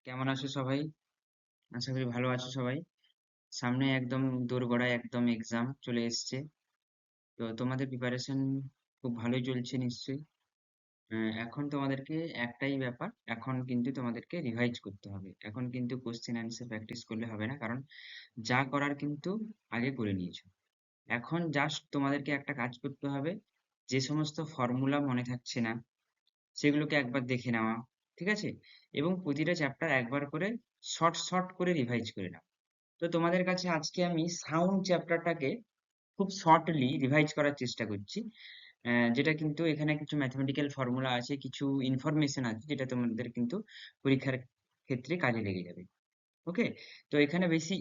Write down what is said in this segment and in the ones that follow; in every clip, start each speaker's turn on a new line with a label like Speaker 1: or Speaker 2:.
Speaker 1: কেমন আছো সবাই? আশা করি ভালো আছো সবাই। সামনে একদম দোরগোড়ায় একদম এক্সাম চলে এসছে। তো তোমাদের প্রিপারেশন খুব ভালোই চলছে নিশ্চয়ই। এখন তোমাদেরকে একটাই ব্যাপার, এখন কিন্তু তোমাদেরকে রিভাইজ করতে হবে। এখন কিন্তু কোশ্চেন অ্যান্সার প্র্যাকটিস করলে হবে না, কারণ যা করার কিন্তু আগে করে নিয়েছো। এখন জাস্ট তোমাদেরকে একটা কাজ করতে হবে, যে সমস্ত ফর্মুলা মনে থাকছে না সেগুলোকে একবার দেখে নেওয়া, ঠিক আছে? এবং প্রতিটা চ্যাপ্টার একবার করে শর্ট শর্ট করে রিভাইজ করে নাও। তো তোমাদের কাছে আজকে আমি সাউন্ড চ্যাপ্টারটাকে খুব শর্টলি রিভাইজ করার চেষ্টা করছি। যেটা কিন্তু এখানে কিছু ম্যাথমেটিক্যাল ফর্মুলা আছে, কিছু ইনফরমেশন আছে যেটা তোমাদের কিন্তু পরীক্ষার ক্ষেত্রে কাজে লেগে যাবে। ওকে? তো এখানে বেশি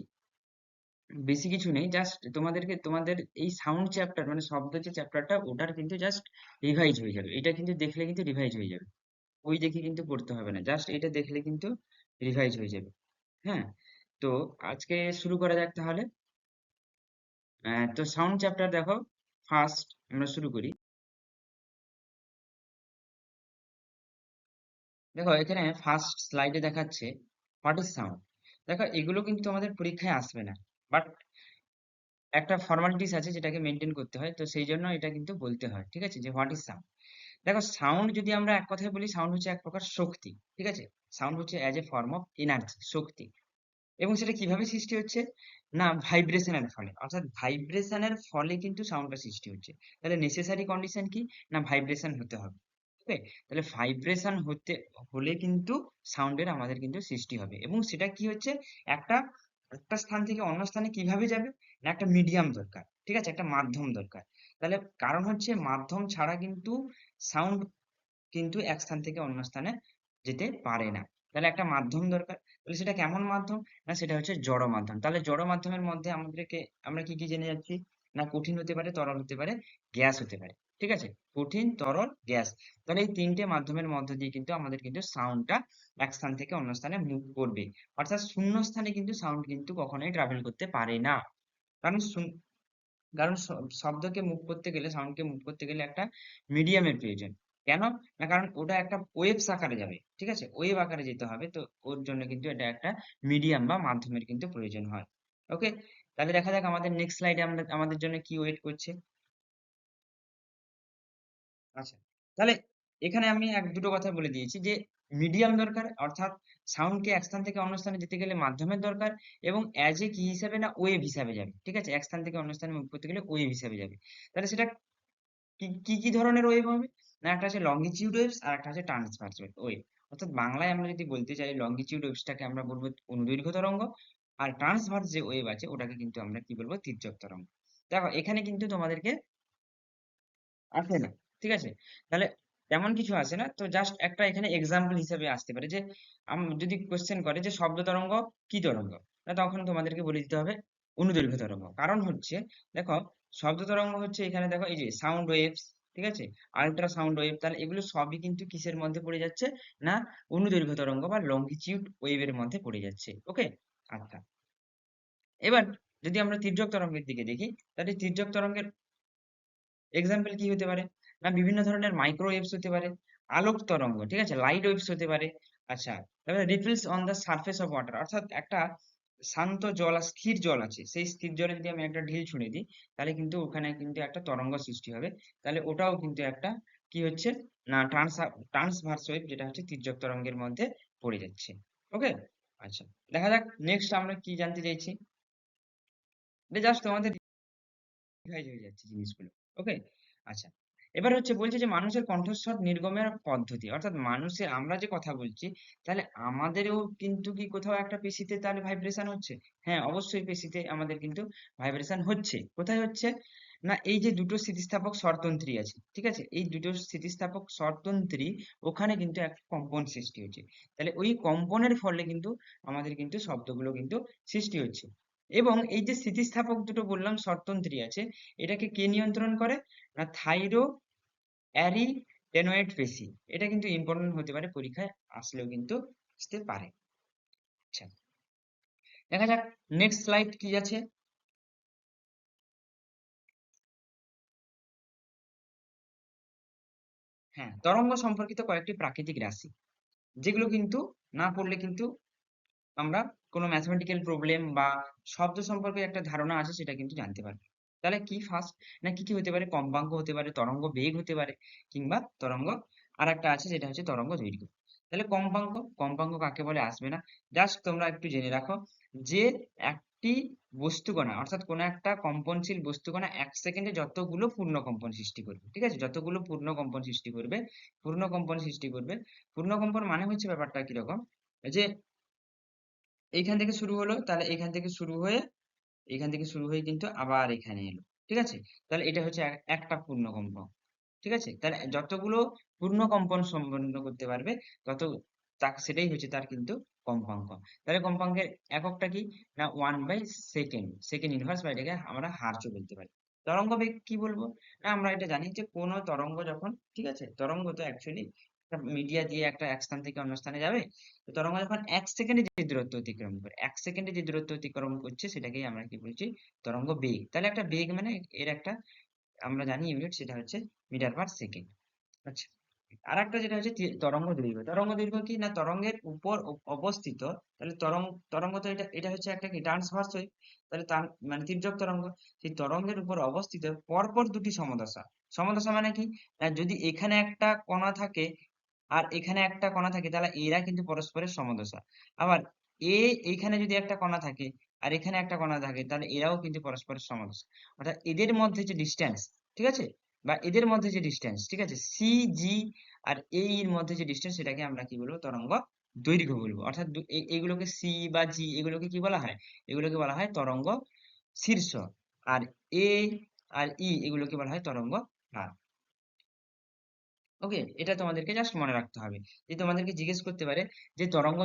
Speaker 1: বেশি কিছু নেই, জাস্ট তোমাদেরকে তোমাদের এই সাউন্ড চ্যাপ্টার মানে শব্দ যে চ্যাপ্টারটা ওটার কিন্তু জাস্ট রিভাইজ হয়ে যাবে। এটা কিন্তু দেখলে কিন্তু রিভাইজ হয়ে যাবে। ওই দেখে কিন্তু পড়তে হবে না, জাস্ট এটা দেখলে কিন্তু রিভাইজ হয়ে যাবে। হ্যাঁ, তো আজকে শুরু করা যাক তাহলে। তো সাউন্ড চ্যাপ্টার দেখো, ফার্স্ট আমরা শুরু করি। দেখো এখানে ফার্স্ট স্লাইডে দেখাচ্ছে হোয়াট ইজ সাউন্ড। দেখো এগুলো কিন্তু তোমাদের পরীক্ষায় আসবে না, বাট একটা ফর্মালিটিস আছে যেটাকে মেনটেন করতে হয়, তো সেই জন্য এটা কিন্তু বলতে হয়, ঠিক আছে, যে হোয়াট ইজ সাউন্ড। দেখো সাউন্ড যদি আমরা এক কথায় বলি, সাউন্ড হচ্ছে এক প্রকার শক্তি, ঠিক আছে। সাউন্ড হচ্ছে as a form of energy, শক্তি। এবং সেটা কিভাবে সৃষ্টি হচ্ছে? না ভাইব্রেশনের ফলে, অর্থাৎ ভাইব্রেশনের ফলে কিন্তু সাউন্ডটা সৃষ্টি হচ্ছে। তাহলে নেসেসারি কন্ডিশন কি? না ভাইব্রেশন হতে হবে। ওকে? তাহলে ভাইব্রেশন হতে হলে কিন্তু সাউন্ডের আমাদের কিন্তু সৃষ্টি হবে। এবং সেটা কি হচ্ছে? একটা একটা স্থান থেকে অন্য স্থানে কিভাবে যাবে? না একটা মিডিয়াম দরকার, ঠিক আছে, একটা মাধ্যম দরকার। তাহলে কারণ হচ্ছে মাধ্যম ছাড়া কিন্তু সাউন্ড কিন্তু এক স্থান থেকে অন্য স্থানে যেতে পারে না। তাহলে একটা মাধ্যম দরকার। তাহলে সেটা কেমন মাধ্যম? না সেটা হচ্ছে জড় মাধ্যম। তাহলে জড় মাধ্যমের মধ্যে আমাদেরকে আমরা কি কি জেনে যাচ্ছি? না কঠিন হতে পারে, তরল হতে পারে, গ্যাস হতে পারে, ঠিক আছে। কঠিন, তরল, গ্যাস। তাহলে এই তিনটে মাধ্যমের মধ্য দিয়ে কিন্তু আমাদের কিন্তু সাউন্ডটা এক স্থান থেকে অন্য স্থানে মুভ করবে। অর্থাৎ শূন্য স্থানে কিন্তু সাউন্ড কিন্তু কখনোই ট্রাভেল করতে পারে না। কারণ কারণ শব্দকে মুভ করতে গেলে, সাউন্ডকে মুভ করতে গেলে একটা মিডিয়ামের প্রয়োজন। কেন? না কারণ ওটা একটা ওয়েভস আকারে যাবে, ঠিক আছে, ওয়েভ আকারে যেতে হবে, তো ওর জন্য কিন্তু এটা একটা মিডিয়াম বা মাধ্যমের কিন্তু প্রয়োজন হয়। ওকে? তাহলে দেখা যাক আমাদের নেক্সট স্লাইডে আমরা আমাদের জন্য কি ওয়েট করছে। আচ্ছা, তাহলে এখানে আমি এক দুটো কথা বলে দিয়েছি যে মিডিয়াম দরকার, অর্থাৎ সাউন্ডকে এক স্থান থেকে অন্য স্থানে যেতে গেলে মাধ্যমের দরকার। এবং অ্যাজ এ কি হিসাবে? না ওয়েভ হিসাবে যাবে, ঠিক আছে, এক স্থান থেকে অন্য স্থানে মুভ করতে গেলে ওয়েভ হিসাবে যাবে। তাহলে সেটা কি কি কি ধরনের ওয়েভ হবে? না একটা আছে লংগিটিউড ওয়েভস আর একটা আছে ট্রান্সভার্স ওয়েভ। অর্থাৎ বাংলায় আমরা যদি বলতে চাই, লংগিটিউড ওয়েভসটাকে আমরা বলবো অনুদৈর্ঘ্য তরঙ্গ, আর ট্রান্সভার্স যে ওয়েভ আছে ওটাকে কিন্তু আমরা কি বলবো? তির্যক তরঙ্গ। দেখো এখানে কিন্তু তোমাদেরকে আসে না, ঠিক আছে। তাহলে তেমন কিছু আসে না, তো জাস্ট একটা এখানে এক্সাম্পল হিসেবে আসতে পারে যে যদি কোশ্চেন করে যে শব্দ তরঙ্গ কি তরঙ্গ, না তখন তোমাদেরকে বলে দিতে হবে অনুদৈর্ঘ্য তরঙ্গ। কারণ হচ্ছে দেখো শব্দ তরঙ্গ হচ্ছে এখানে দেখো এই যে সাউন্ড ওয়েভস, ঠিক আছে, আল্ট্রা সাউন্ড ওয়েভ, তাহলে এগুলো সবই কিন্তু কিসের মধ্যে পড়ে যাচ্ছে? না অনুদৈর্ঘ্য তরঙ্গ বা লংগিটিউড ওয়েভের মধ্যে পড়ে যাচ্ছে। ওকে? আচ্ছা, এবার যদি আমরা তির্যক তরঙ্গের দিকে দেখি, তাহলে তির্যক তরঙ্গের এক্সাম্পল কি হতে পারে? না বিভিন্ন ধরনের মাইক্রোওয়েভস হতে পারে, আলোক তরঙ্গ, ঠিক আছে, লাইট ওয়েভস হতে পারে। আচ্ছা, তারপরে ripples on the surface of water, অর্থাৎ একটা শান্ত জল আর স্থির জল আছে, সেই স্থির জলে যদি আমি একটা ঢিল ছুঁড়ে দিই, তাহলে কিন্তু ওখানে কিন্তু একটা তরঙ্গ সৃষ্টি হবে। তাহলে ওটাও কিন্তু একটা কি হচ্ছে? না ট্রান্সভার্স ওয়েভ, যেটা হচ্ছে তির্যক তরঙ্গের মধ্যে পড়ে যাচ্ছে। ওকে? আচ্ছা, দেখা যাক নেক্সট আমরা কি জানতে চাইছি। এটা জাস্ট তোমাদের রিভাইজ হয়ে যাচ্ছে জিনিসগুলো। ওকে? আচ্ছা, এবার হচ্ছে বলছে যে মানুষের কণ্ঠস্বর নির্গমের পদ্ধতি, অর্থাৎ মানুষের আমরা যে কথা বলছি, তাহলে আমাদেরও কিন্তু কি কোথাও একটা পেশিতে তাহলে ভাইব্রেশন হচ্ছে? হ্যাঁ, অবশ্যই পেশিতে আমাদের কিন্তু ভাইব্রেশন হচ্ছে। কোথায় হচ্ছে? না এই যে দুটো স্থিতিস্থাপক স্বরতন্ত্রী আছে, ঠিক আছে, এই দুটো স্থিতিস্থাপক স্বরতন্ত্রী, ওখানে কিন্তু একটা কম্পন সৃষ্টি হচ্ছে। তাহলে ওই কম্পনের ফলে কিন্তু আমাদের কিন্তু শব্দগুলো কিন্তু সৃষ্টি হচ্ছে। এবং এই যে স্থিতিস্থাপক দুটো বললাম স্বরতন্ত্রী আছে, এটাকে কে নিয়ন্ত্রণ করে? না থাইরো অ্যারিটেনয়েড পেশি। এটা কিন্তু ইম্পর্টেন্ট হতে পারে, পরীক্ষায় আসলেও কিন্তু আসতে পারে। আচ্ছা, দেখা যাক নেক্সট স্লাইড কি আছে। হ্যাঁ, তরঙ্গ সম্পর্কিত কয়েকটি প্রাকৃতিক রাশি, যেগুলো কিন্তু না পড়লে কিন্তু আমরা কোনো ম্যাথমেটিক্যাল প্রবলেম বা শব্দ সম্পর্কে একটা ধারণা আছে সেটা কিন্তু জানতে পারবো। তাহলে কি ফার্স্ট না কি হতে পারে? কম্পাঙ্ক হতে পারে, তরঙ্গ বেগ হতে পারে, কিংবা তরঙ্গ আরেকটা আছে যেটা হচ্ছে তরঙ্গ দৈর্ঘ্য। তাহলে কম্পাঙ্ক, কম্পাঙ্ক কাকে বলে আসবে না। জাস্ট তোমরা একটু জেনে রাখো যে একটি বস্তুকণা অর্থাৎ কোনো একটা কম্পনশীল বস্তুকণা 1 সেকেন্ডে যতগুলো পূর্ণ কম্পন সৃষ্টি করবে। ঠিক আছে? যতগুলো পূর্ণ কম্পন সৃষ্টি করবে, পূর্ণ কম্পন সৃষ্টি করবে। পূর্ণ কম্পন মানে হচ্ছে ব্যাপারটা কিরকম? যে এইখান থেকে শুরু হলো, তাহলে এখান থেকে শুরু হয়ে কিন্তু আবার এখানে এলো। ঠিক আছে? তাহলে এটা হচ্ছে একটা পূর্ণকম্প। ঠিক আছে? তাহলে যতগুলো পূর্ণ কম্পন সম্পন্ন করতে পারবে তত সেটাই হচ্ছে তার কিন্তু কম্পাঙ্ক। তাহলে কম্পাঙ্কের এককটা কি? না 1/সেকেন্ড। সেকেন্ড ইনভার্স বা এটাকে আমরা হার্টজও বলতে পারি। তরঙ্গ বেগ কি বলবো? না আমরা এটা জানি যে কোন তরঙ্গ যখন, ঠিক আছে? তরঙ্গ তো অ্যাকচুয়ালি একটা মিডিয়া দিয়ে একটা এক স্থান থেকে অন্য স্থানে যাবে। তো তরঙ্গ যখন 1 সেকেন্ডে যে দূরত্ব অতিক্রম করে, 1 সেকেন্ডে যে দূরত্ব অতিক্রম করছে সেটাকেই আমরা কি বলছি? তরঙ্গ বেগ। তাহলে একটা বেগ মানে এর একটা আমরা জানি ইউনিট, সেটা হচ্ছে মিটার পার সেকেন্ড। আচ্ছা, আরেকটা যেটা হচ্ছে তরঙ্গ দৈর্ঘ্য। তরঙ্গ দৈর্ঘ্য কি? না তরঙ্গের উপর অবস্থিত, তাহলে তরঙ্গ তো এটা এটা হচ্ছে একটা কি ট্রান্সভার্স ওয়েভ, তাহলে তার মানে তির্যক তরঙ্গ। সেই তরঙ্গের উপর অবস্থিত পরপর দুটি সমদশা। সমদশা মানে কি? না যদি এখানে একটা কণা থাকে আর এখানে একটা কণা থাকে তাহলে এরা কিন্তু পরস্পরের সমদশা। আবার এইখানে যদি একটা কণা থাকে আর এখানে একটা কণা থাকে তাহলে এরাও কিন্তু পরস্পরের সমদশা। অর্থাৎ এদের মধ্যে যে ডিসটেন্স, ঠিক আছে, বা এদের মধ্যে যে ডিসটেন্স, ঠিক আছে, সি জি আর এই এর মধ্যে যে ডিসটেন্স সেটাকে আমরা কি বলবো? তরঙ্গ দৈর্ঘ্য বলবো। অর্থাৎ এগুলোকে সি বা জি এগুলোকে কি বলা হয়? এগুলোকে বলা হয় তরঙ্গ শীর্ষ। আর এ আর ই এগুলোকে বলা হয় তরঙ্গ হার। ওকে, এটা তোমাদেরকে জাস্ট মনে রাখতে হবে। যে তোমাদেরকে জিজ্ঞেস করতে পারে যে তরঙ্গ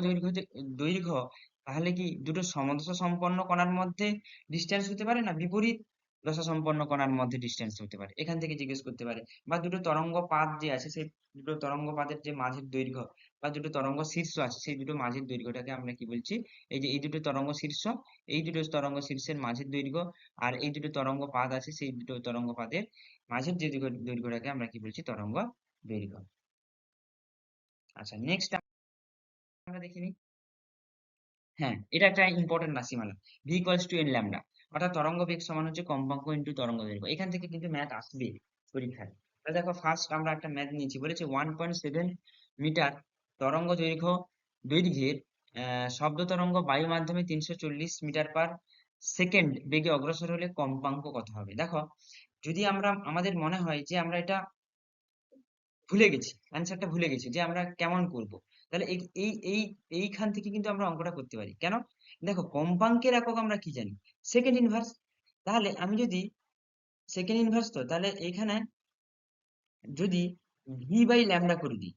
Speaker 1: দৈর্ঘ্য তাহলে কি দুটো সমদশা সম্পন্ন কণার মধ্যে ডিস্টেন্স হতে পারে, না বিপরীত দশা সম্পন্ন কণার মধ্যে ডিস্টেন্স হতে পারে, এখান থেকে জিজ্ঞেস করতে পারে। বা দুটো তরঙ্গ পাত যে আছে সেই দুটো তরঙ্গ পাতের যে মাঝের দৈর্ঘ্য বা দুটো তরঙ্গ শীর্ষ আছে সেই দুটো মাঝের দৈর্ঘ্যটাকে আমরা কি বলছি? এই যে এই দুটো তরঙ্গ শীর্ষ, এই দুটো তরঙ্গ শীর্ষের মাঝের দৈর্ঘ্য আর এই দুটো তরঙ্গ পাত আছে সেই দুটো তরঙ্গ পাতের মাঝের যে দৈর্ঘ্যটাকে আমরা কি বলছি? তরঙ্গ দৈর্ঘ্য। আচ্ছা, নেক্সট আমরা দেখে নিই। হ্যাঁ, এটা একটা ইম্পর্টেন্ট রাশিমালা, V equals to N lambda. অর্থাৎ তরঙ্গ বেগ সমান হচ্ছে কম্পাঙ্ক ইন্টু তরঙ্গ দৈর্ঘ্য। এখান থেকে কিন্তু ম্যাথ আসবে পরীক্ষায়। তাহলে দেখো ফার্স্ট আমরা একটা ম্যাথ নিয়েছি, বলেছে 1.7 মিটার তরঙ্গ দৈর্ঘ্যের শব্দ তরঙ্গ বায়ু মাধ্যমে 340 মিটার পার সেকেন্ড বেগে অগ্রসর হলে কম্পাঙ্ক কত হবে? দেখো, যদি আমরা আমাদের মনে হয় যে আমরা এটা ভুলে গেছি, অ্যান্সারটা ভুলে গেছি যে আমরা কেমন করব, তাহলে এই এই এই এইখান থেকে কিন্তু আমরা অঙ্কটা করতে পারি। কেন? দেখো কম্পাঙ্কের একক আমরা কি জানি? Second inverse. তাহলে আমি যদি সেকেন্ড ইনভার্স, তো তাহলে এখানে যদি ভি বাই ল্যামডা করে দিই,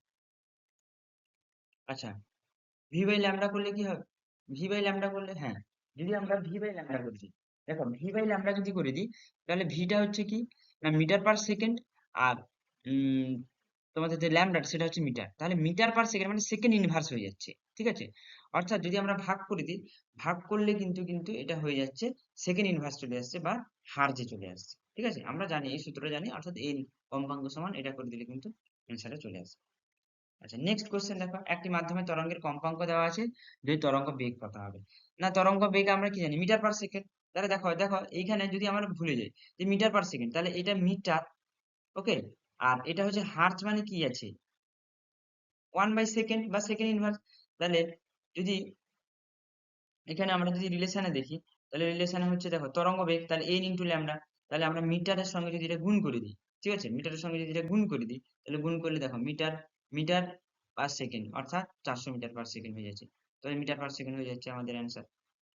Speaker 1: আচ্ছা, ভি বাই ল্যামডা করলে কি হবে? ভি বাই ল্যামডা করলে, হ্যাঁ, যদি আমরা ভি বাই ল্যামডা করে দিই, দেখো ভি বাই ল্যামডা যদি করে দিই তাহলে ভিটা হচ্ছে কি? না মিটার পার সেকেন্ড। আর উম তোমাদের যে ল্যামডা সেটা হচ্ছে মিটার, তাহলে মিটার পার সেকেন্ড মানে সেকেন্ড ইনভার্স হয়ে যাচ্ছে। ঠিক আছে? অর্থাৎ যদি আমরা ভাগ করে দিই, ভাগ করলে কিন্তু কিন্তু এটা হয়ে যাচ্ছে সেকেন্ড ইনভার্স চলে আসছে বা হার্জে চলে আসছে। ঠিক আছে? আমরা জানি এই সূত্রটা জানি, অর্থাৎ এই কম্পাঙ্ক সমান এটা করে দিলে কিন্তু অ্যান্সারটা চলে আসে। আচ্ছা, নেক্সট কোশ্চেন দেখো, একটি মাধ্যমে তরঙ্গের কম্পাঙ্ক দেওয়া আছে, যদি তরঙ্গ বেগ কত হবে? না তরঙ্গ বেগ আমরা কি জানি? Metre per second. তাহলে দেখো দেখো এইখানে যদি আমরা ভুলে যাই যে মিটার পার সেকেন্ড, তাহলে এটা মিটার। ওকে, আর এটা হচ্ছে হার্জ মানে কি আছে? 1/সেকেন্ড বা সেকেন্ড ইনভার্স। তাহলে যদি এখানে আমরা যদি রিলেশনে দেখি, তাহলে রিলেশনে হচ্ছে দেখো তরঙ্গ বেগ তাহলে এন ইন্টু ল্যামডা। তাহলে আমরা মিটারের সঙ্গে যদি এটা গুণ করে দিই, ঠিক আছে, মিটারের সঙ্গে যদি এটা গুণ করে দিই তাহলে গুণ করলে দেখো মিটার মিটার পার সেকেন্ড অর্থাৎ 400 মিটার পার সেকেন্ড হয়ে যাচ্ছে। তাহলে মিটার পার সেকেন্ড হয়ে যাচ্ছে আমাদের অ্যান্সার,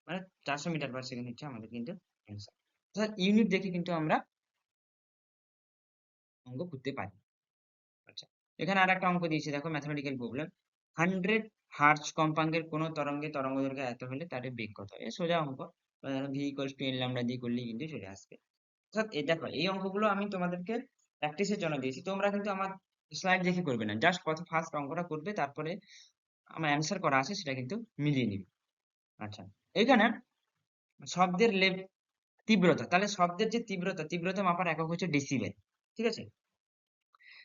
Speaker 1: মানে 400 মিটার পার সেকেন্ড হচ্ছে আমাদের কিন্তু অ্যান্সার। অর্থাৎ ইউনিট দেখে কিন্তু আমরা অঙ্ক করতে পারি। আচ্ছা, এখানে আর একটা অঙ্ক দিয়েছে দেখো, ম্যাথমেটিক্যাল প্রবলেম। 100 হার্টজ কম্পাঙ্কের কোন তরঙ্গে তরঙ্গ দৈর্ঘ্য এত হলে তার বেগ কত? এ সোজা অঙ্ক, V equals to N lambda দিয়ে করলেই কিন্তু চলে আসবে। অর্থাৎ এই দেখো এই অঙ্কগুলো আমি তোমাদেরকে প্র্যাকটিসের জন্য দিয়েছি, তোমরা কিন্তু আমার স্লাইড দেখে করবে না, জাস্ট প্রথম ফার্স্ট অঙ্কটা করবে, তারপরে আমার অ্যান্সার করা আছে সেটা কিন্তু মিলিয়ে নিবে। আচ্ছা, এখানে শব্দের তীব্রতা, তাহলে শব্দের যে তীব্রতা মাপার একক হচ্ছে ডেসিবেল। ঠিক আছে?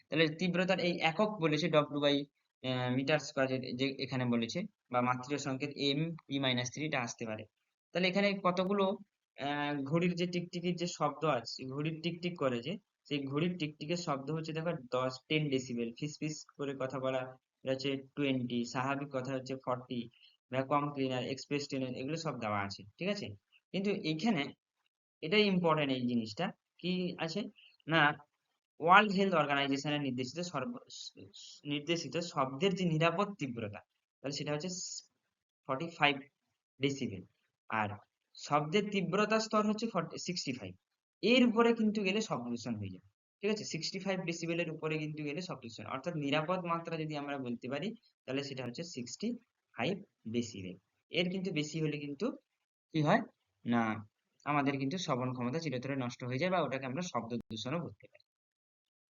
Speaker 1: তাহলে তীব্রতার এই একক বলেছে ডব্লিউ বাই মিটার স্কোয়ার যে এখানে বলেছে, বা মাত্রিক সংকেত এম পি মাইনাস থ্রি এটা আসতে পারে। তাহলে এখানে কতগুলো ঘড়ির যে টিকটিকির যে শব্দ আছে, ঘড়ির টিকটিক করে যে, সেই ঘড়ির টিকটিকের শব্দ হচ্ছে দেখো 10 ডেসিবেল। ফিস ফিস করে কথা বলা এটা হচ্ছে 20, স্বাভাবিক কথা হচ্ছে 40, ভ্যাকুয়াম ক্লিনার, এক্সপ্রেস ট্রেনের, এগুলো সব দেওয়া আছে, ঠিক আছে। কিন্তু এইখানে এটাই ইম্পর্টেন্ট, এই জিনিসটা কি আছে না, ওয়ার্ল্ড হেলথ অর্গানাইজেশনের নির্দেশিত শব্দের যে নিরাপদ তীব্রতা, তাহলে সেটা হচ্ছে 45 ডেসিবেল। আর শব্দের তীব্রতা স্তর হচ্ছে 65। এর উপরে কিন্তু গেলে শব্দ দূষণ হয়ে যাবে, ঠিক আছে। 65 ডেসিবেলের উপরে কিন্তু গেলে শব্দ দূষণ, অর্থাৎ নিরাপদ মাত্রা যদি আমরা বলতে পারি, তাহলে সেটা হচ্ছে 65 ডেসিবেল। এর কিন্তু বেশি হলে কিন্তু কি হয় না, আমাদের কিন্তু শ্রবণ ক্ষমতা চিরতরে নষ্ট হয়ে যায়, বা ওটাকে আমরা শব্দ দূষণও বলতে পারি।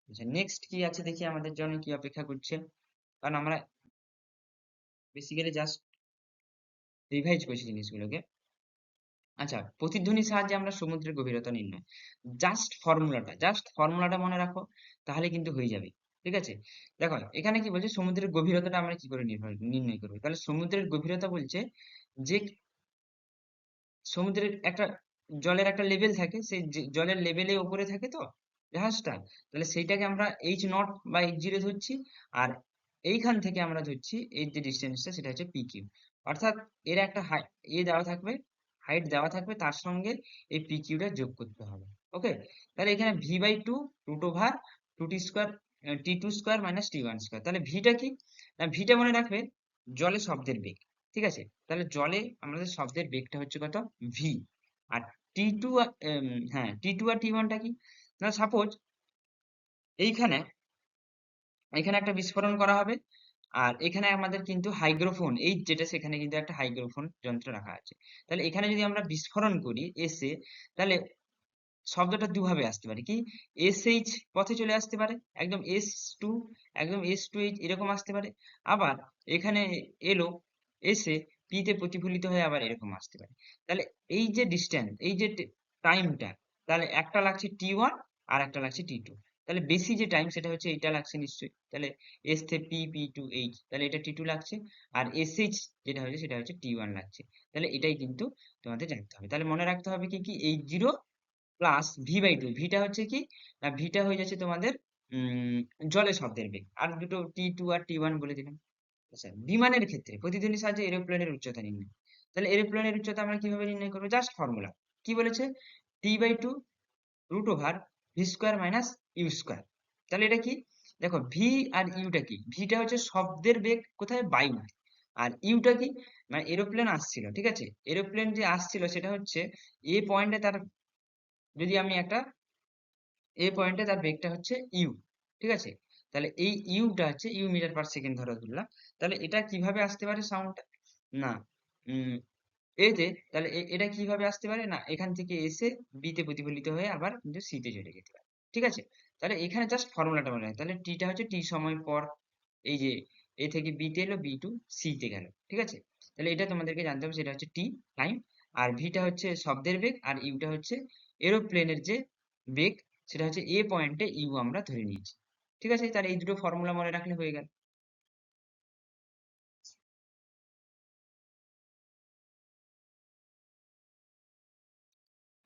Speaker 1: আচ্ছা, নেক্সট কি আছে দেখি, আমাদের জন্য কি অপেক্ষা করছে, কারণ আমরা বেসিক্যালি জাস্ট রিভাইজ করছি জিনিসগুলোকে। আচ্ছা, প্রতিধ্বনির সাহায্যে আমরা সমুদ্রের গভীরতা নির্ণয়, জাস্ট ফর্মুলাটা মনে রাখো, তাহলে কিন্তু হয়ে যাবে, ঠিক আছে। দেখো এখানে কি বলছে, সমুদ্রের গভীরতাটা আমরা কি করে নির্ণয় করবো, তাহলে সমুদ্রের গভীরতা বলছে যে সমুদ্রের একটা জলের একটা লেভেল থাকে, সেই জলের লেভেলের উপরে থাকে তো জাহাজটা, তাহলে সেইটাকে আমরা H0 বা H0 ধরছি। আর এইখান থেকে আমরা ধরছি এই যে ডিস্টেন্সটা, সেটা হচ্ছে PQ। অর্থাৎ এর একটা দেওয়া থাকবে, হাইট দেওয়া থাকবে, তার সঙ্গে এই PQটা যোগ করতে হবে। ওকে, তাহলে এখানে V/2 root over 2t² T2² minus T1²। তাহলে ভিটা কি, না ভিটা মনে রাখবে জলে শব্দের বেগ, ঠিক আছে। তাহলে জলে আমাদের শব্দের বেগটা হচ্ছে কত, ভি। আর T2 হ্যাঁ, T2 আর T1টা কি, না সাপোজ এইখানে এখানে একটা বিস্ফোরণ করা হবে, আর এখানে আমাদের কিন্তু হাইগ্রোফোন, এই যেটা সেখানে কিন্তু একটা হাইগ্রোফোন যন্ত্র রাখা আছে। তাহলে এখানে যদি আমরা বিস্ফোরণ করি এসে, তাহলে শব্দটা দুভাবে আসতে পারে, কি SH পথে চলে আসতে পারে, একদম S2, একদম S2H এরকম আসতে পারে। আবার এখানে এলো এসে P তে প্রতিফলিত হয়ে আবার এরকম আসতে পারে। তাহলে এই যে ডিস্টেন্স, এই যে টাইমটা, তাহলে একটা লাগছে T1 আর একটা লাগছে T2। তাহলে বেশি যে টাইম সেটা হচ্ছে এইটা লাগছে নিশ্চয়ই, তাহলে S থেকে P2H, তাহলে এটা T2 লাগছে। আর SH যেটা হচ্ছে সেটা হচ্ছে T1 লাগছে। তাহলে এটাই কিন্তু তোমাদের জানতে হবে। তাহলে মনে রাখতে হবে কি কি, H0 প্লাস V/2। ভিটা হচ্ছে কি, না ভিটা হয়ে যাচ্ছে তোমাদের উম জলের শব্দের বেগ। আর দুটো T2 আর T1 বলে দিলাম। আচ্ছা, বিমানের ক্ষেত্রে প্রতিধ্বনির সাহায্যে এরোপ্লেনের উচ্চতা নির্ণয়। তাহলে এরোপ্লেনের উচ্চতা আমরা কিভাবে নির্ণয় করবো, জাস্ট ফর্মুলা কি বলেছে, T/2 root over V² minus U²। তাহলে এটা কি, দেখো ভি আর ইউটা কি, ভিটা হচ্ছে শব্দের বেগ কোথায়, বায়ুতে। আর ইউটা কি, মানে এরোপ্লেন আসছিল, ঠিক আছে, এরোপ্লেন যে আসছিল সেটা হচ্ছে এ পয়েন্টে, তার যদি আমি একটা পয়েন্টে তার বেগটা হচ্ছে ইউ, ঠিক আছে। তাহলে এই ইউটা হচ্ছে ইউ মিটার পার সেকেন্ড ধরে ধরলাম। তাহলে এটা কিভাবে আসতে পারে সাউন্ডটা, না উম এতে, তাহলে এটা কিভাবে আসতে পারে, না এখান থেকে এসে বি তে প্রতিফলিত হয়ে আবার কিন্তু সি তে চলে যেতে পারে, ঠিক আছে। তাহলে এখানে জাস্ট ফর্মুলাটা মনে হয়, তাহলে টিটা হচ্ছে টি সময় পর, এই যে এ থেকে বি তে এলো, বি টু সি তে গেল, ঠিক আছে। তাহলে এটা তোমাদেরকে জানতে হবে, সেটা হচ্ছে টি টাইম। আর ভিটা হচ্ছে শব্দের বেগ, আর ইউটা হচ্ছে এরোপ্লেনের যে বেগ, সেটা হচ্ছে এ পয়েন্টে ইউ আমরা ধরে নিয়েছি, ঠিক আছে। তাহলে এই দুটো ফর্মুলা মনে রাখলে হয়ে গেল।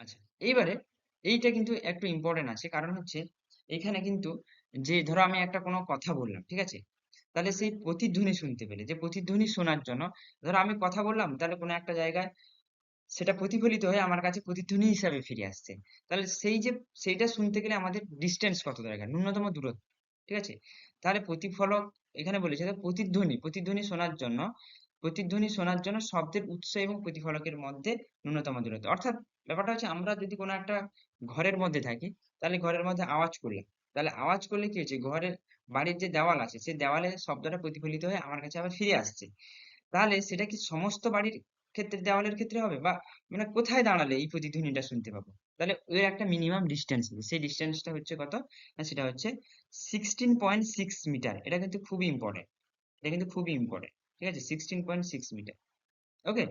Speaker 1: আচ্ছা, এইবারে এইটা কিন্তু একটু ইম্পর্টেন্ট আছে, কারণ হচ্ছে এখানে কিন্তু যে ধরো আমি একটা কোনো কথা বললাম, ঠিক আছে, তাহলে সেই প্রতিধ্বনি শুনতে পেলে, যে প্রতিধ্বনি শোনার জন্য ধরো আমি কথা বললাম, তাহলে কোনো একটা জায়গায় সেটা প্রতিফলিত হয়ে আমার কাছে প্রতিধ্বনি হিসাবে ফিরে আসছে। তাহলে সেই যে সেইটা শুনতে গেলে আমাদের ডিস্টেন্স কত দরকার, ন্যূনতম দূরত্ব, ঠিক আছে। তাহলে প্রতিফলক এখানে বলেছে যে প্রতিধ্বনি শোনার জন্য শব্দের উৎস এবং প্রতিফলকের মধ্যে ন্যূনতম দূরত্ব। অর্থাৎ ব্যাপারটা হচ্ছে, আমরা যদি কোনো একটা ঘরের মধ্যে থাকি, তাহলে ঘরের মধ্যে আওয়াজ করলাম, তাহলে আওয়াজ করলে কি হচ্ছে, ঘরের বাড়ির যে দেওয়াল আছে সেই দেওয়ালে শব্দটা প্রতিফলিত হয়ে আমার কাছে আবার ফিরে আসছে। তাহলে সেটা কি সমস্ত বাড়ির ক্ষেত্রে, দেওয়ালের ক্ষেত্রে হবে, বা মানে কোথায় দাঁড়ালে এই প্রতিধ্বনিটা শুনতে পাবো। তাহলে এর একটা মিনিমাম ডিস্টেন্স আছে, সেই ডিস্টেন্সটা হচ্ছে কত, না সেটা হচ্ছে 16.6 মিটার। এটা কিন্তু খুবই ইম্পর্টেন্ট, এটা কিন্তু খুবই ইম্পর্টেন্ট, ঠিক আছে, 16.6 মিটার। ওকে।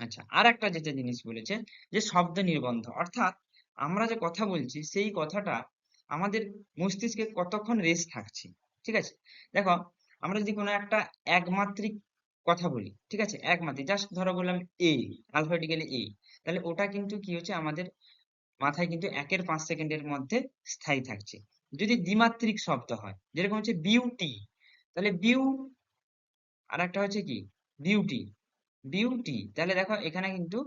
Speaker 1: আচ্ছা, আর একটা যেটা জিনিস বলেছে, যে শব্দ নির্বন্ধ, অর্থাৎ আমরা যে কথা বলছি সেই কথাটা আমাদের মস্তিষ্কে কতক্ষণ রেস্ট থাকছে, ঠিক আছে। দেখো আমরা যদি কোনো একটা একমাত্রিক কথা বলি, ঠিক আছে, একমাত্রিক, জাস্ট ধরো বললাম এ, আলফাবেটিক্যালি এ, তাহলে ওটা কিন্তু কি হচ্ছে আমাদের মাথায় কিন্তু 1 এর 5 সেকেন্ডের মধ্যে স্থায়ী থাকছে। যদি দ্বিমাত্রিক শব্দ হয়, যেরকম হচ্ছে বিউটি, তাহলে বিউ, আর একটা হচ্ছে কি বিউটি, বিউটি, তাহলে দেখো এখানে কিন্তু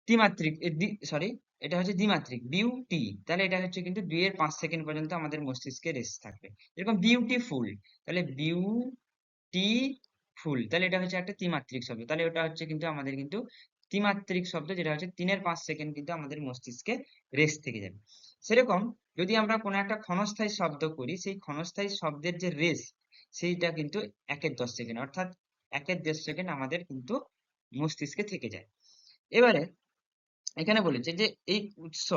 Speaker 1: ত্রিমাত্রিক, সরি, এটা হচ্ছে দ্বিমাত্রিক বিউটি, তাহলে এটা হচ্ছে কিন্তু 2 এর 5 সেকেন্ড পর্যন্ত আমাদের মস্তিষ্কে রেস্ট থাকবে। যেরকম বিউটিফুল, তাহলে বিউটিফুল, তাহলে এটা হচ্ছে একটা ত্রিমাত্রিক শব্দ, তাহলে ওটা হচ্ছে কিন্তু আমাদের কিন্তু ত্রিমাত্রিক শব্দ, যেটা হচ্ছে 3 এর 5 সেকেন্ড কিন্তু আমাদের মস্তিষ্কে রেস্ট থেকে যাবে। সেরকম যদি আমরা কোনো একটা ক্ষণস্থায়ী শব্দ করি, সেই ক্ষণস্থায়ী শব্দের যে রেস্ট, সেইটা কিন্তু 1 এর 10 সেকেন্ড, অর্থাৎ 1 এর 10 সেকেন্ড আমাদের কিন্তু মস্তিষ্কে থেকে যায়। এবারে এখানে বলেছে যে এই উৎস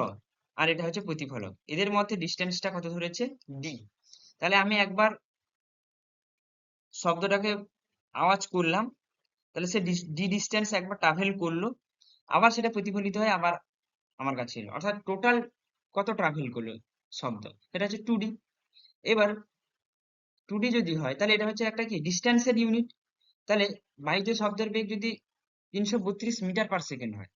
Speaker 1: আর এটা হচ্ছে প্রতিফলক, এদের মধ্যে ডিস্টেন্সটা কত ধরেছে, ডি। তাহলে আমি একবার শব্দটাকে আওয়াজ করলাম, তাহলে সে ডি ডিস্টেন্স একবার ট্রাভেল করলো, আবার সেটা প্রতিফলিত হয় আবার আমার কাছে এলো, অর্থাৎ টোটাল কত ট্রাভেল করলো শব্দ, সেটা হচ্ছে 2D। এবার 2D যদি হয় তাহলে এটা হচ্ছে একটা কি ডিস্টেন্সের ইউনিট। তাহলে বায়ুতে শব্দের বেগ যদি 332 মিটার পার সেকেন্ড হয়,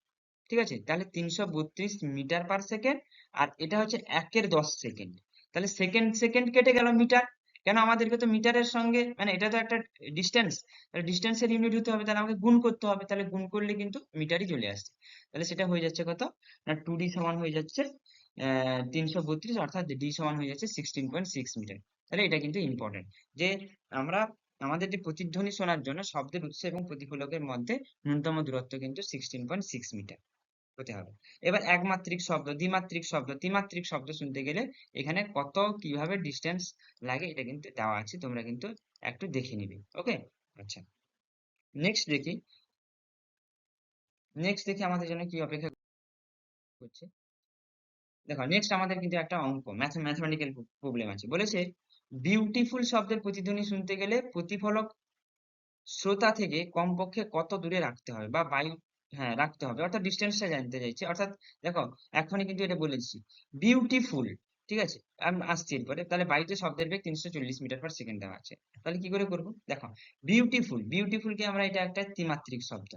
Speaker 1: ঠিক আছে, তাহলে 332 মিটার পার সেকেন্ড, আর এটা হচ্ছে 1 এর 10 সেকেন্ড, তাহলে সেকেন্ড সেকেন্ড কেটে গেল মিটার, কেন আমাদেরকে তো মিটারের সঙ্গে, মানে এটা তো একটা ডিস্টেন্স, তাহলে ডিস্টেন্সের ইউনিট হতে হবে, তাহলে আমাকে গুণ করতে হবে, তাহলে গুণ করলে কিন্তু মিটারই চলে আসছে। তাহলে সেটা হয়ে যাচ্ছে কত না, 2D সমান হয়ে যাচ্ছে 332, অর্থাৎ ডি সমান হয়ে যাচ্ছে 16.6 মিটার। তাহলে এটা কিন্তু ইম্পর্টেন্ট যে আমরা আমাদের যে প্রতিধ্বনি শোনার জন্য শব্দের উৎস এবং প্রতিফলকের মধ্যে ন্যূনতম দূরত্ব কিন্তু 16.6 মিটার হতে হবে। এবার একমাত্রিক শব্দ, দ্বিমাত্রিক শব্দ, ত্রিমাত্রিক শব্দ শুনতে গেলে এখানে কত কিভাবে ডিস্টেন্স লাগে এটা কিন্তু দেওয়া আছে, তোমরা কিন্তু একটু দেখে নিবে। ওকে, আচ্ছা, নেক্সট দেখি, নেক্সট দেখি আমাদের জন্য কি অপেক্ষা করছে। দেখো নেক্সট আমাদের কিন্তু একটা অঙ্ক, ম্যাথমেটিক্যাল প্রবলেম আছে। বলেছে বিউটিফুল শব্দের প্রতিধ্বনি শুনতে গেলে প্রতিফলক শ্রোতা থেকে কমপক্ষে কত দূরে রাখতে হবে, বা বায়ু, হ্যাঁ রাখতে হবে, অর্থাৎ ডিস্টেন্সটা জানতে চাইছে। অর্থাৎ দেখো এখনই কিন্তু এটা বলেছি বিউটিফুল, ঠিক আছে, আমি আসছি এরপরে। তাহলে বায়ুতে শব্দের বেগ 340 মিটার পার সেকেন্ড দেওয়া আছে, তাহলে কি করে করব, দেখো বিউটিফুল, বিউটিফুলকে আমরা, এটা একটা ত্রিমাত্রিক শব্দ,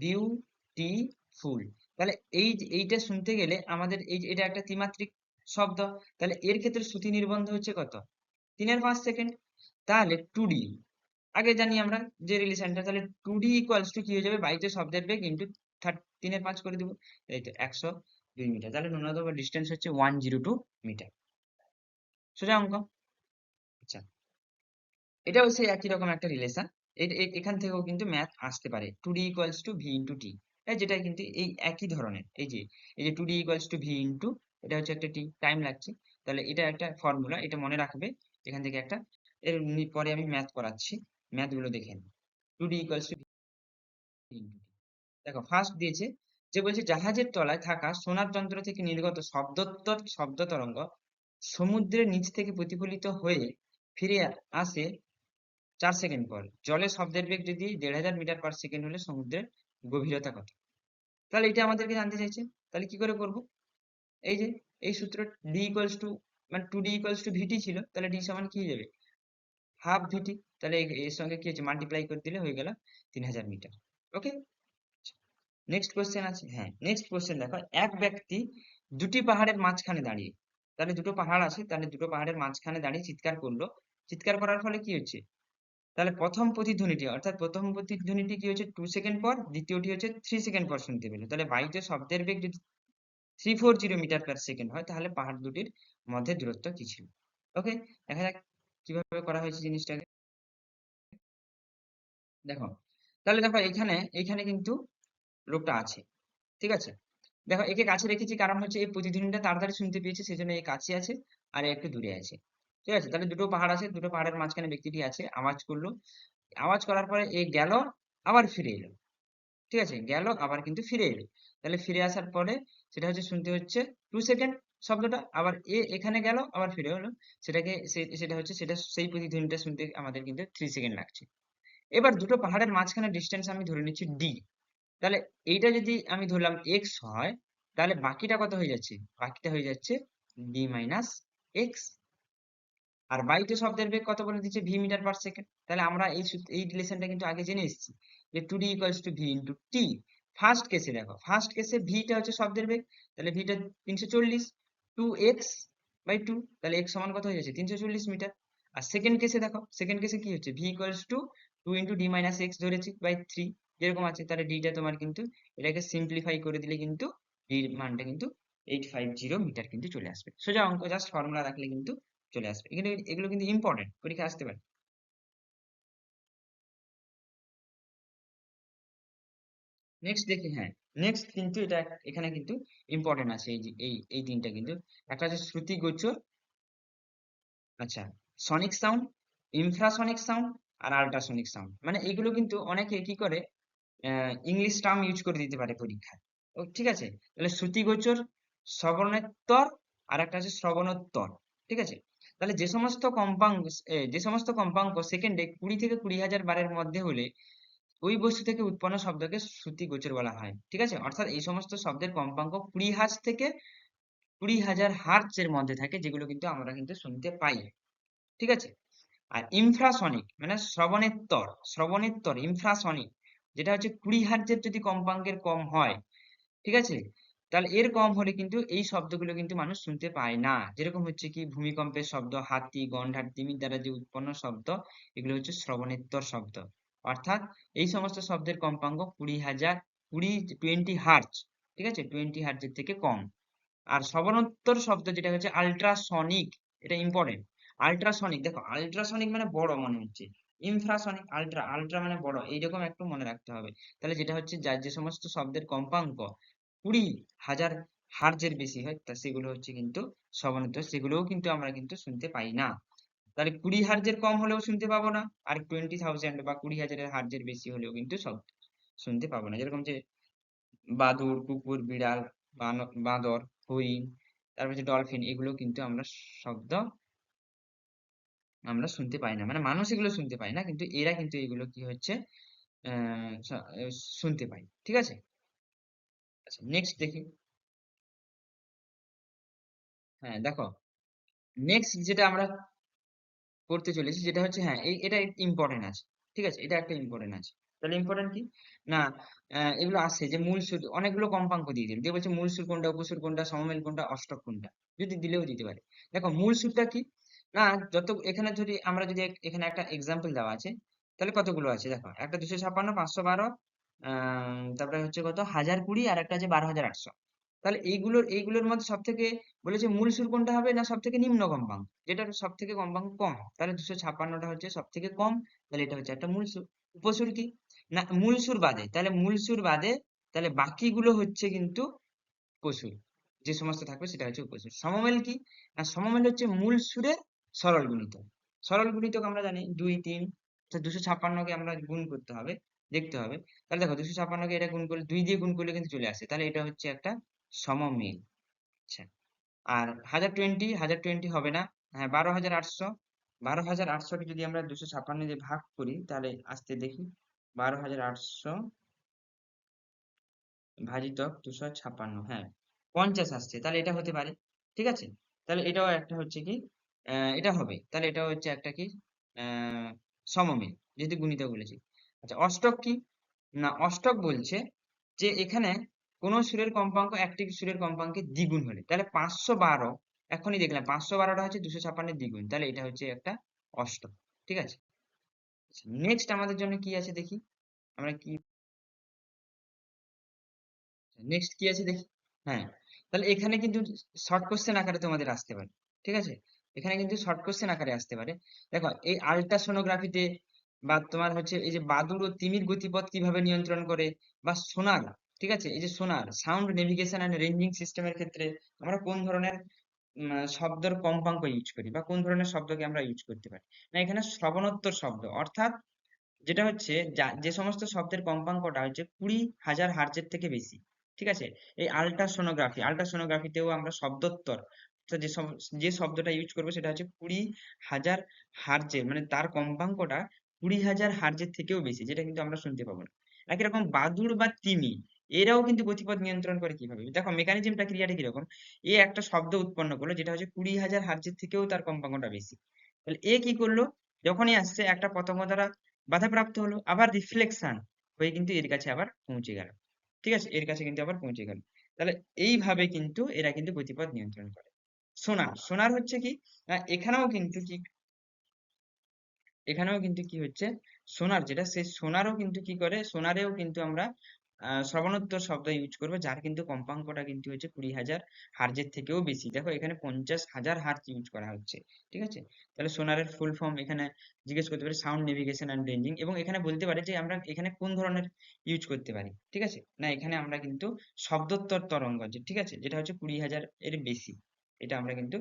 Speaker 1: বিউটিফুল, তাহলে এইটা শুনতে গেলে আমাদের এটা একটা ত্রিমাত্রিক শব্দ, তাহলে এর ক্ষেত্রে শ্রুতি নির্বন্ধ হচ্ছে কত, 3 এর 5 সেকেন্ড। তাহলে 2D, আগে জানি আমরা যে রিলেশনটা, তাহলে 2D ইকুয়ালস টু কি হয়ে যাবে, বায়ুতে শব্দের বেগ ইন্টু 3 এর 5 করে দিব, এই তো 102 মিটার, তাহলে ন্যূনতম ডিস্টেন্স হচ্ছে 102 মিটার। সোজা অঙ্ক। আচ্ছা, এটাও সেই একই রকম একটা রিলেশন, এখান থেকেও কিন্তু ম্যাথ আসতে পারে, 2D equals to V into T, যেটা কিন্তু এই একই ধরনের, এই যে 2D equals to V into, এটা হচ্ছে একটা টি, টাইম লাগছে, তাহলে এটা একটা ফর্মুলা, এটা মনে রাখবে এখান থেকে একটা, এর পরে আমি ম্যাথ করাচ্ছি, ম্যাথ গুলো দেখে নিন। 2D equals to V into T, দেখো ফার্স্ট দিয়েছে যে বলছে জাহাজের তলায় থাকা সোনার যন্ত্র থেকে নির্গত শব্দ তরঙ্গ সমুদ্রের নিচ থেকে প্রতিফলিত হয়ে ফিরে আসে 4 সেকেন্ড পর, জলে শব্দের বেগ যদি 1500 মিটার পার সেকেন্ড হলে সমুদ্রের গভীরতা কত, তাহলে এটা আমাদেরকে জানতে চাইছে। তাহলে কি করে করব, এই যে এই সূত্র ডি ইকুয়ালস টু, মানে 2D ইকুয়ালস টু ভিটি ছিল, তাহলে ডি সমান কি হয়ে যাবে, হাফ ভিটি, তাহলে এর সঙ্গে কি হচ্ছে মাল্টিপ্লাই করে দিলে হয়ে গেল 3000 মিটার। ওকে, নেক্সট কোশ্চেন আছে, হ্যাঁ নেক্সট কোশ্চেন দেখো, এক ব্যক্তি দুটি পাহাড়ের মাঝখানে দাঁড়িয়ে, তাহলে দুটো পাহাড় আছে, তাহলে দুটো পাহাড়ের মাঝখানে দাঁড়িয়ে চিৎকার করলো, চিৎকার করার ফলে কি হচ্ছে, তাহলে প্রথম প্রতিধ্বনিটি, অর্থাৎ প্রথম প্রতিধ্বনিটি কি হচ্ছে 2 সেকেন্ড পর, দ্বিতীয়টি হচ্ছে 3 সেকেন্ড পর শুনতে পেলো, তাহলে বায়ুতে শব্দের বেগ যদি 340 মিটার পার সেকেন্ড হয়, তাহলে পাহাড় দুটির মধ্যে দূরত্ব কি ছিল। ওকে, দেখা যাক কিভাবে করা হয়েছে জিনিসটাকে। দেখো, তাহলে দেখো এখানে এখানে কিন্তু লোকটা আছে, ঠিক আছে, দেখো একে কাছে রেখেছি কারণ হচ্ছে এই প্রতিধ্বনিটা তাড়াতাড়ি শুনতে পেয়েছে, সেজন্য এই কাছে আছে আর এ একটু দূরে আছে, ঠিক আছে, তাহলে দুটো পাহাড় আছে, দুটো পাহাড়ের মাঝখানে ব্যক্তিটি আছে, আওয়াজ করলো, আওয়াজ করার পরে এ গেল আবার ফিরে এলো, ঠিক আছে, গেল আবার কিন্তু ফিরে এলো, তাহলে ফিরে আসার পরে সেটা হচ্ছে শুনতে হচ্ছে 2 সেকেন্ড শব্দটা, আবার এখানে গেল আবার ফিরে হলো, সেটা হচ্ছে সেটা সেই প্রতিধ্বনিটা শুনতে আমাদের কিন্তু 3 সেকেন্ড লাগছে। এবার দুটো পাহাড়ের মাঝখানে ডিস্টেন্স আমি ধরে নিচ্ছি ডি, তাহলে এইটা যদি আমি ধরলাম এক্স হয়, তাহলে বাকিটা কত হয়ে যাচ্ছে, বাকিটা হয়ে যাচ্ছে ডি মাইনাস এক্স, আর বাইটে শব্দের বেগ কত বলে দিচ্ছে ভি মিটার পার সেকেন্ড। তাহলে আমরা এই রিলেশনটা কিন্তু আগে জেনে এসেছি যে 2d equals to V into T. First কেসে দেখো, ফার্স্ট কেসে ভিটা হচ্ছে শব্দের বেগ, তাহলে ভিটা 340, 2x বাই 2, তাহলে x সমান কত হয়ে যাচ্ছে 340 মিটার। আর সেকেন্ড কেসে দেখো, সেকেন্ড কেসে কি হচ্ছে V equals to 2 into D minus x ধরেছি বাই 3 যেরকম আছে, তাহলে ডিটা তোমার কিন্তু এটাকে সিম্পলিফাই করে দিলে কিন্তু ডির মানটা কিন্তু 850 মিটার কিন্তু চলে আসবে। সোজা অঙ্ক, জাস্ট ফর্মুলা রাখলে কিন্তু চলে আসবে। এগুলো এগুলো কিন্তু ইম্পর্টেন্ট, পরীক্ষা আসতে পারে। নেক্সট দেখি, হ্যাঁ নেক্সট কিন্তু এটা এখানে কিন্তু ইম্পর্টেন্ট আছে, এই যে এই তিনটা কিন্তু। একটা হচ্ছে শ্রুতি গোচর, আচ্ছা, সনিক সাউন্ড, ইনফ্রাসনিক সাউন্ড আর আল্ট্রাসনিক সাউন্ড। মানে এগুলো কিন্তু অনেকে কি করে ইংলিশ টার্ম ইউজ করে দিতে পারে পরীক্ষায়। ও ঠিক আছে, তাহলে শ্রুতিগোচর, শ্রবণোত্তর আর একটা আছে শ্রবণোত্তর। ঠিক আছে, তাহলে যে সমস্ত কম্পাঙ্ক সেকেন্ডে 20 থেকে 20,000 বারের মধ্যে হলে ওই বস্তু থেকে উৎপন্ন শব্দকে শ্রুতিগোচর বলা হয়। ঠিক আছে, অর্থাৎ এই সমস্ত শব্দের কম্পাঙ্ক 20,000 থেকে 20,000 হার্টজ এর মধ্যে থাকে, যেগুলো কিন্তু আমরা কিন্তু শুনতে পাই। ঠিক আছে, আর ইনফ্রাসনিক মানে শ্রবণেত্তর, ইনফ্রাসনিক যেটা হচ্ছে 20 হার্টজের যদি কম্পাঙ্কের কম হয়, ঠিক আছে, তাহলে এর কম হলে কিন্তু এই শব্দগুলো কিন্তু মানুষ শুনতে পায় না। যেরকম হচ্ছে কি ভূমিকম্পের শব্দ, হাতি, গন্ডার, তিমির দ্বারা যে উৎপন্ন শব্দ, এগুলো হচ্ছে শ্রবণেত্তর শব্দ। অর্থাৎ এই সমস্ত শব্দের কম্পাঙ্ক 20 হার্টজ, ঠিক আছে, 20 হার্টজের থেকে কম। আর শ্রবণোত্তর শব্দ যেটা হচ্ছে আল্ট্রাসনিক, এটা ইম্পর্টেন্ট। আল্ট্রাসনিক, দেখো আল্ট্রাসনিক মানে বড় মনে হচ্ছে, ইনফ্রাসনিক আল্ট্রা, আল্ট্রা মানে বড়, এইরকম একটু মনে রাখতে হবে। তাহলে যেটা হচ্ছে যার যে সমস্ত শব্দের কম্পাঙ্ক 20,000 হার্জের বেশি হয়, তা সেগুলো হচ্ছে কিন্তু শ্রবণোত্তর, সেগুলোও কিন্তু আমরা কিন্তু শুনতে পাই না। তাহলে 20 হার্জের কম হলেও শুনতে পাবো না, আর 20,000 বা 20,000 হার্জের বেশি হলেও কিন্তু সব শুনতে পাবো না। যেরকম যে বাদুড়, কুকুর, বিড়াল, বাঁদর, হরিণ, তারপর হচ্ছে ডলফিন, এগুলো কিন্তু আমরা শব্দ আমরা শুনতে পাই না, মানে মানুষ এগুলো শুনতে পায় না, কিন্তু এরা কিন্তু এগুলো কি হচ্ছে শুনতে পায়। ঠিক আছে, আচ্ছা নেক্সট দেখি। হ্যাঁ দেখো, নেক্সট যেটা আমরা করতে চলেছি যেটা হচ্ছে, হ্যাঁ এটা ইম্পর্টেন্ট আছে। ঠিক আছে, এটা একটা ইম্পর্টেন্ট আছে। তাহলে ইম্পর্টেন্ট কি না, এগুলো আছে যে মূল সুর, অনেকগুলো কম্পাঙ্ক দিয়ে দিল, দিয়ে বলছে মূল সুর কোনটা, উপসুর কোনটা, সমমেল কোনটা, অষ্টক কোনটা, যদি দিলেও দিতে পারে। দেখো মূল সুরটা কি না, যত এখানে যদি আমরা যদি এখানে একটা এক্সাম্পল দেওয়া আছে, তাহলে কতগুলো আছে দেখো, একটা 256, 512, তারপরে হচ্ছে কত 1020, আর একটা আছে 12,800। তাহলে এইগুলোর মধ্যে সব থেকে বলেছে মূল সুর কোনটা হবে না, সব থেকে নিম্ন কম্পাঙ্ক, যেটা সব থেকে কম্পাঙ্ক কম, তাহলে 256টা হচ্ছে সব থেকে কম, তাহলে এটা হচ্ছে একটা মূল সুর। উপসুর কি না, মূল সুর বাদে, তাহলে মূল সুর বাদে, তাহলে বাকিগুলো হচ্ছে কিন্তু উপসুর, যে সমস্ত থাকবে সেটা হচ্ছে উপসুর। সমমেল কি না, সমমেল হচ্ছে মূল সুরের সরল গুণিতক। সরল গুণিতক আমরা জানি 2 3, 256কে আমরা গুণ করতে হবে, দেখতে হবে। তাহলে দেখো 256কে এটা গুণ করলে, 2 দিয়ে গুণ করলে কিন্তু চলে আসে, তাহলে এটা হচ্ছে একটা সমমেল। আচ্ছা, আর 1020 হবে না, হ্যাঁ 12,800, 12,800কে যদি আমরা 256 দিয়ে ভাগ করি, তাহলে আসতে দেখি 12,800 ভাজিতক 256, হ্যাঁ 50 আসছে, তাহলে এটা হতে পারে। ঠিক আছে, তাহলে এটাও একটা হচ্ছে কি এটা হবে, তাহলে এটাও হচ্ছে একটা কি আহ সমমিল, যেহেতু গুণিতক বলেছি। আচ্ছা অষ্টক কি না, অষ্টক বলছে যে এখানে কোন সুরের কম্পাঙ্ক একটি সুরের কম্পাঙ্কের দ্বিগুণ হলে, তাহলে 512, এখনই দেখলাম 512টা হচ্ছে 256-এর দ্বিগুণ, তাহলে এটা হচ্ছে একটা অষ্টক। ঠিক আছে, নেক্সট আমাদের জন্য কি আছে দেখি, আমরা কি নেক্সট কি আছে দেখি। হ্যাঁ, তাহলে এখানে কিন্তু শর্ট কোশ্চেন আকারে তোমাদের আসতে পারে। ঠিক আছে, এখানে কিন্তু শর্ট কোশ্চেন আকারে আসতে পারে। দেখো এই আল্ট্রাসোনোগ্রাফিতে বা তোমার হচ্ছে এই যে বাদুড় ও তিমির গতিপথ কিভাবে নিয়ন্ত্রণ করে, বা সোনার, ঠিক আছে, এই যে সোনার সাউন্ড নেভিগেশন এন্ড রেঞ্জিং সিস্টেমের ক্ষেত্রে আমরা কোন ধরনের শব্দের কম্পাঙ্ক ইউজ করি, বা কোন ধরনের শব্দকে আমরা ইউজ করতে পারি। না এখানে শ্রবণোত্তর শব্দ, অর্থাৎ যেটা হচ্ছে যে সমস্ত শব্দের কম্পাঙ্কটা হচ্ছে 20,000 হার্জের থেকে বেশি। ঠিক আছে, এই আল্ট্রাসোনোগ্রাফিতেও আমরা শব্দোত্তর, অর্থাৎ যে শব্দটা ইউজ করবো সেটা হচ্ছে 20,000 হার্জের, মানে তার কম্পাঙ্কটা 20,000 হার্জের থেকেও বেশি, যেটা কিন্তু আমরা শুনতে পাবো না। একই রকম বাদুড় বা তিমি, এরাও কিন্তু গতিপথ নিয়ন্ত্রণ করে কিভাবে, দেখো মেকানিজমটা, ক্রিয়াটা কিরকম। এ একটা শব্দ উৎপন্ন করলো যেটা হচ্ছে 20,000 হার্জের থেকেও তার কম্পাঙ্কটা বেশি, তাহলে এ কি করলো, যখনই আসছে একটা পতঙ্গ দ্বারা বাধাপ্রাপ্ত হলো, আবার রিফ্লেকশন হয়ে কিন্তু এর কাছে আবার পৌঁছে গেল। ঠিক আছে, এর কাছে কিন্তু আবার পৌঁছে গেল। তাহলে এইভাবে কিন্তু এরা কিন্তু গতিপথ নিয়ন্ত্রণ করে। সোনার, সোনার হচ্ছে কি, এখানেও কিন্তু কি, এখানেও কিন্তু কি হচ্ছে, সোনার যেটা, সেই সোনারও কিন্তু কি করে, সোনারেও কিন্তু আমরা শ্রবণোত্তর শব্দ ইউজ করবো, যার কিন্তু কম্পাঙ্কটা কিন্তু হচ্ছে 20,000 হার্জের থেকেও বেশি। দেখো এখানে 50,000 হার্জ ইউজ করা হচ্ছে। ঠিক আছে, তাহলে সোনারের ফুল ফর্ম এখানে জিজ্ঞেস করতে পারে, সাউন্ড নেভিগেশন অ্যান্ড রেঞ্জিং, এবং এখানে বলতে পারে যে আমরা এখানে কোন ধরনের ইউজ করতে পারি। ঠিক আছে, না এখানে আমরা কিন্তু শব্দোত্তর তরঙ্গ, ঠিক আছে, যেটা হচ্ছে 20,000 এর বেশি, এটা আমরা কিন্তু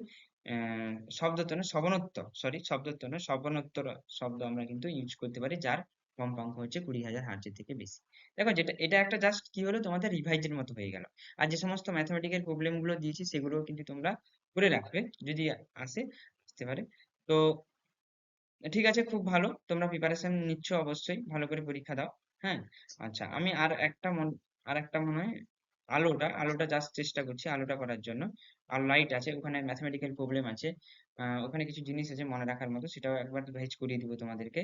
Speaker 1: শব্দোত্তর না শ্রবণোত্তর, সরি শব্দোত্তর না শ্রবণোত্তর শব্দ আমরা কিন্তু ইউজ করতে পারি, যার কম্পাঙ্ক হচ্ছে 20,000 হার্জের থেকে বেশি। দেখো যেটা, এটা একটা জাস্ট কি হলো, তোমাদের রিভাইজের মতো হয়ে গেল। আর যে সমস্ত ম্যাথমেটিক্যাল প্রবলেম গুলো দিয়েছি সেগুলো কিন্তু তোমরা করে রাখবে, যদি আসে, আসতে পারে। তো ঠিক আছে, খুব ভালো, তোমরা প্রিপারেশন নিচ্ছ, অবশ্যই ভালো করে পরীক্ষা দাও। হ্যাঁ, আচ্ছা আমি আর একটা মনে হয় আলোটা জাস্ট চেষ্টা করছি আলোটা করার জন্য। আর লাইট আছে, ওখানে ম্যাথমেটিক্যাল প্রবলেম আছে, ওখানে কিছু জিনিস আছে মনে রাখার মতো, সেটাও একবার রিভাইজ করিয়ে দিব তোমাদেরকে।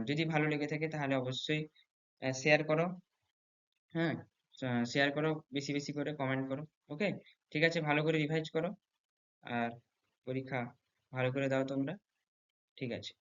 Speaker 1: যদি ভালো লেগে থাকে তাহলে অবশ্যই শেয়ার করো। হ্যাঁ, শেয়ার করো, বেশি বেশি করে কমেন্ট করো। ওকে, ঠিক আছে, ভালো করে রিভাইজ করো, আর পরীক্ষা ভালো করে দাও তোমরা। ঠিক আছে।